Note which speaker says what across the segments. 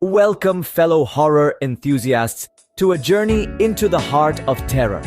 Speaker 1: Welcome, fellow horror enthusiasts, to a journey into the heart of terror.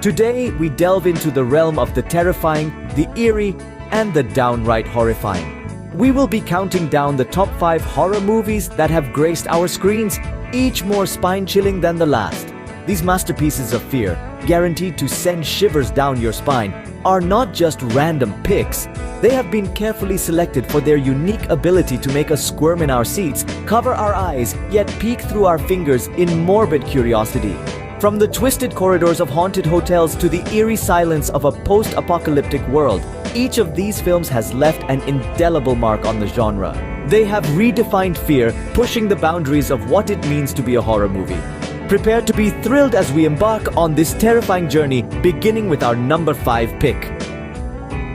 Speaker 1: Today, we delve into the realm of the terrifying, the eerie, and the downright horrifying. We will be counting down the top 5 horror movies that have graced our screens, each more spine-chilling than the last. These masterpieces of fear, guaranteed to send shivers down your spine, are not just random picks. They have been carefully selected for their unique ability to make us squirm in our seats, cover our eyes, yet peek through our fingers in morbid curiosity. From the twisted corridors of haunted hotels to the eerie silence of a post-apocalyptic world, each of these films has left an indelible mark on the genre. They have redefined fear, pushing the boundaries of what it means to be a horror movie. Prepare to be thrilled as we embark on this terrifying journey, beginning with our number 5 pick.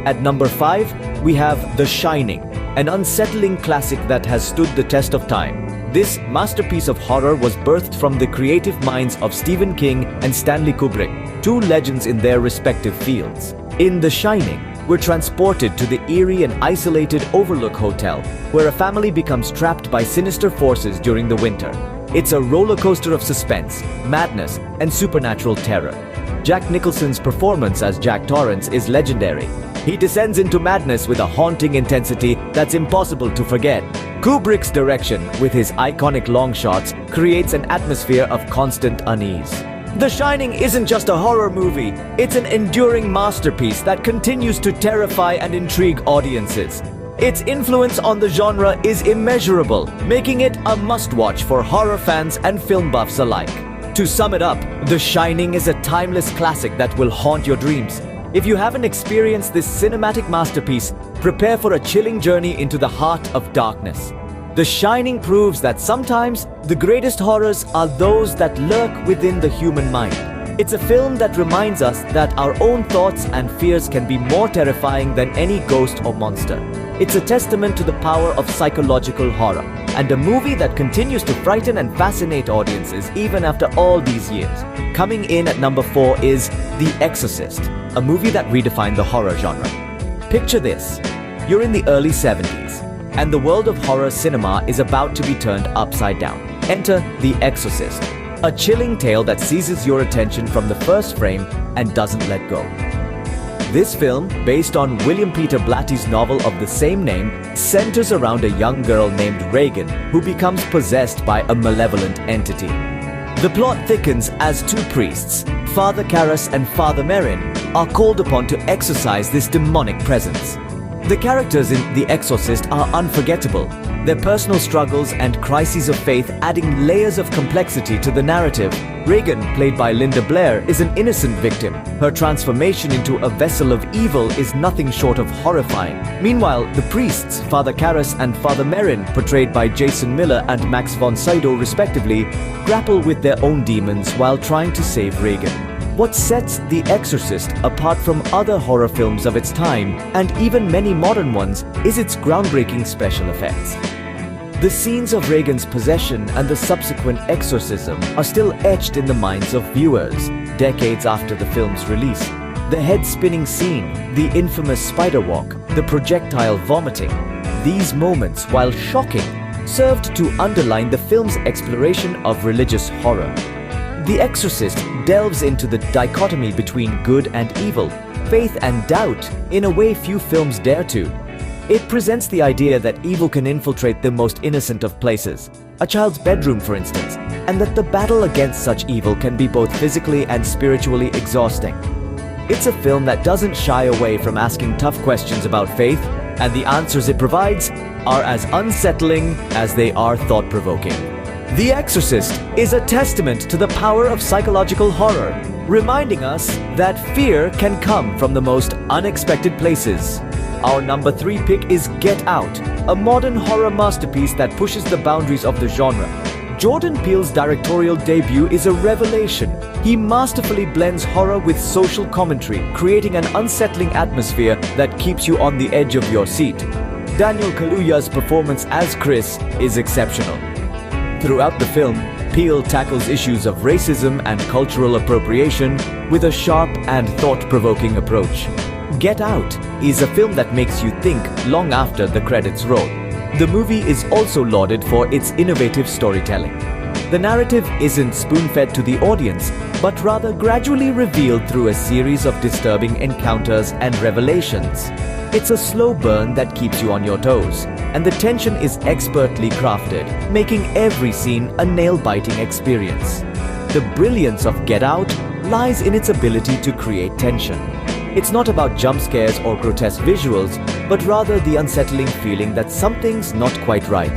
Speaker 1: At number 5, we have The Shining, an unsettling classic that has stood the test of time. This masterpiece of horror was birthed from the creative minds of Stephen King and Stanley Kubrick, two legends in their respective fields. In The Shining, we're transported to the eerie and isolated Overlook Hotel, where a family becomes trapped by sinister forces during the winter. It's a roller coaster of suspense, madness, and supernatural terror. Jack Nicholson's performance as Jack Torrance is legendary. He descends into madness with a haunting intensity that's impossible to forget. Kubrick's direction, with his iconic long shots, creates an atmosphere of constant unease. The Shining isn't just a horror movie, it's an enduring masterpiece that continues to terrify and intrigue audiences. Its influence on the genre is immeasurable, making it a must-watch for horror fans and film buffs alike. To sum it up, The Shining is a timeless classic that will haunt your dreams. If you haven't experienced this cinematic masterpiece, prepare for a chilling journey into the heart of darkness. The Shining proves that sometimes the greatest horrors are those that lurk within the human mind. It's a film that reminds us that our own thoughts and fears can be more terrifying than any ghost or monster. It's a testament to the power of psychological horror, and a movie that continues to frighten and fascinate audiences even after all these years. Coming in at number 4 is The Exorcist, a movie that redefined the horror genre. Picture this: you're in the early 70s, and the world of horror cinema is about to be turned upside down. Enter The Exorcist, a chilling tale that seizes your attention from the first frame and doesn't let go. This film, based on William Peter Blatty's novel of the same name, centers around a young girl named Regan who becomes possessed by a malevolent entity. The plot thickens as two priests, Father Karras and Father Merrin, are called upon to exorcise this demonic presence. The characters in The Exorcist are unforgettable, their personal struggles and crises of faith adding layers of complexity to the narrative. Regan, played by Linda Blair, is an innocent victim. Her transformation into a vessel of evil is nothing short of horrifying. Meanwhile, the priests, Father Karras and Father Merrin, portrayed by Jason Miller and Max von Sydow respectively, grapple with their own demons while trying to save Regan. What sets The Exorcist apart from other horror films of its time, and even many modern ones, is its groundbreaking special effects. The scenes of Regan's possession and the subsequent exorcism are still etched in the minds of viewers, decades after the film's release. The head-spinning scene, the infamous spider walk, the projectile vomiting, these moments, while shocking, served to underline the film's exploration of religious horror. The Exorcist delves into the dichotomy between good and evil, faith and doubt, in a way few films dare to. It presents the idea that evil can infiltrate the most innocent of places, a child's bedroom for instance, and that the battle against such evil can be both physically and spiritually exhausting. It's a film that doesn't shy away from asking tough questions about faith, and the answers it provides are as unsettling as they are thought-provoking. The Exorcist is a testament to the power of psychological horror, reminding us that fear can come from the most unexpected places. Our number 3 pick is Get Out, a modern horror masterpiece that pushes the boundaries of the genre. Jordan Peele's directorial debut is a revelation. He masterfully blends horror with social commentary, creating an unsettling atmosphere that keeps you on the edge of your seat. Daniel Kaluuya's performance as Chris is exceptional. Throughout the film, Peele tackles issues of racism and cultural appropriation with a sharp and thought-provoking approach. Get Out is a film that makes you think long after the credits roll. The movie is also lauded for its innovative storytelling. The narrative isn't spoon-fed to the audience, but rather gradually revealed through a series of disturbing encounters and revelations. It's a slow burn that keeps you on your toes, and the tension is expertly crafted, making every scene a nail-biting experience. The brilliance of Get Out lies in its ability to create tension. It's not about jump scares or grotesque visuals, but rather the unsettling feeling that something's not quite right.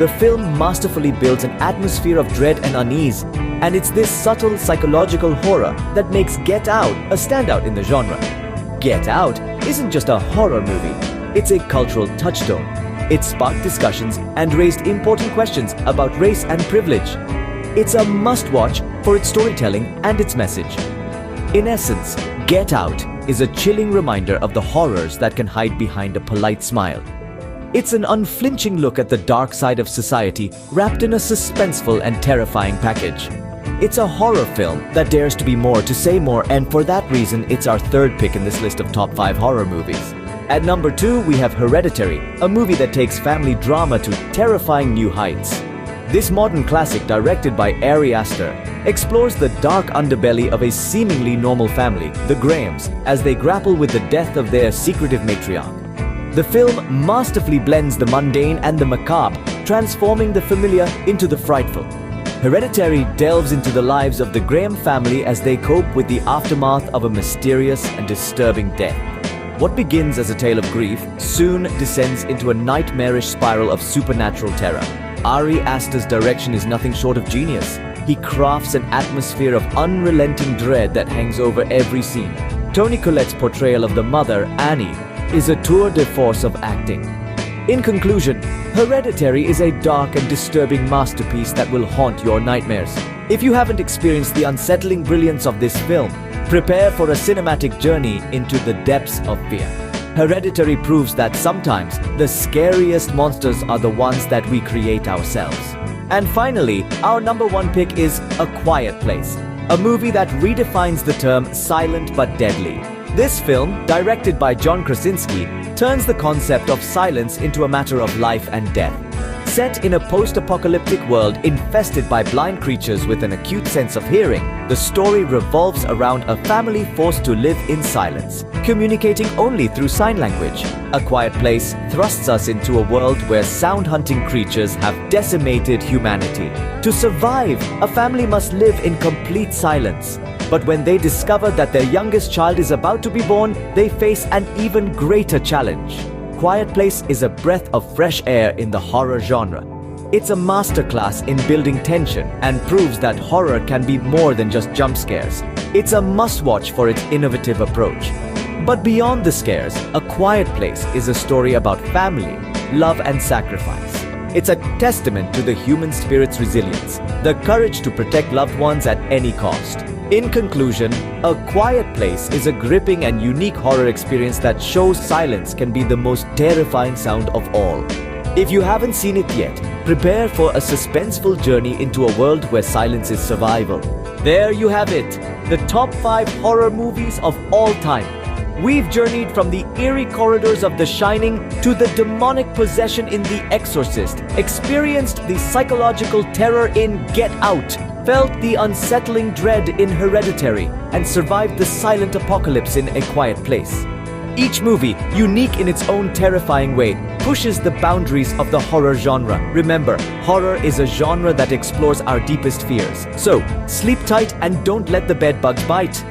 Speaker 1: The film masterfully builds an atmosphere of dread and unease, and it's this subtle psychological horror that makes Get Out a standout in the genre. Get Out isn't just a horror movie, it's a cultural touchstone. It sparked discussions and raised important questions about race and privilege. It's a must-watch for its storytelling and its message. In essence, Get Out is a chilling reminder of the horrors that can hide behind a polite smile. It's an unflinching look at the dark side of society wrapped in a suspenseful and terrifying package. It's a horror film that dares to be more, to say more, and for that reason it's our third pick in this list of top 5 horror movies. At number 2, we have Hereditary, a movie that takes family drama to terrifying new heights. This modern classic, directed by Ari Aster, explores the dark underbelly of a seemingly normal family, the Grahams, as they grapple with the death of their secretive matriarch. The film masterfully blends the mundane and the macabre, transforming the familiar into the frightful. Hereditary delves into the lives of the Graham family as they cope with the aftermath of a mysterious and disturbing death. What begins as a tale of grief soon descends into a nightmarish spiral of supernatural terror. Ari Aster's direction is nothing short of genius. He crafts an atmosphere of unrelenting dread that hangs over every scene. Toni Collette's portrayal of the mother, Annie, is a tour de force of acting. In conclusion, Hereditary is a dark and disturbing masterpiece that will haunt your nightmares. If you haven't experienced the unsettling brilliance of this film, prepare for a cinematic journey into the depths of fear. Hereditary proves that sometimes the scariest monsters are the ones that we create ourselves. And finally, our number 1 pick is A Quiet Place, a movie that redefines the term silent but deadly. This film, directed by John Krasinski, turns the concept of silence into a matter of life and death. Set in a post-apocalyptic world infested by blind creatures with an acute sense of hearing, the story revolves around a family forced to live in silence, communicating only through sign language. A Quiet Place thrusts us into a world where sound-hunting creatures have decimated humanity. To survive, a family must live in complete silence. But when they discover that their youngest child is about to be born, they face an even greater challenge. Quiet Place is a breath of fresh air in the horror genre. It's a masterclass in building tension and proves that horror can be more than just jump scares. It's a must-watch for its innovative approach. But beyond the scares, A Quiet Place is a story about family, love and sacrifice. It's a testament to the human spirit's resilience, the courage to protect loved ones at any cost. In conclusion, A Quiet Place is a gripping and unique horror experience that shows silence can be the most terrifying sound of all. If you haven't seen it yet, prepare for a suspenseful journey into a world where silence is survival. There you have it, the top 5 horror movies of all time. We've journeyed from the eerie corridors of The Shining to the demonic possession in The Exorcist, experienced the psychological terror in Get Out, felt the unsettling dread in Hereditary, and survived the silent apocalypse in A Quiet Place. Each movie, unique in its own terrifying way, pushes the boundaries of the horror genre. Remember, horror is a genre that explores our deepest fears. So, sleep tight and don't let the bed bugs bite.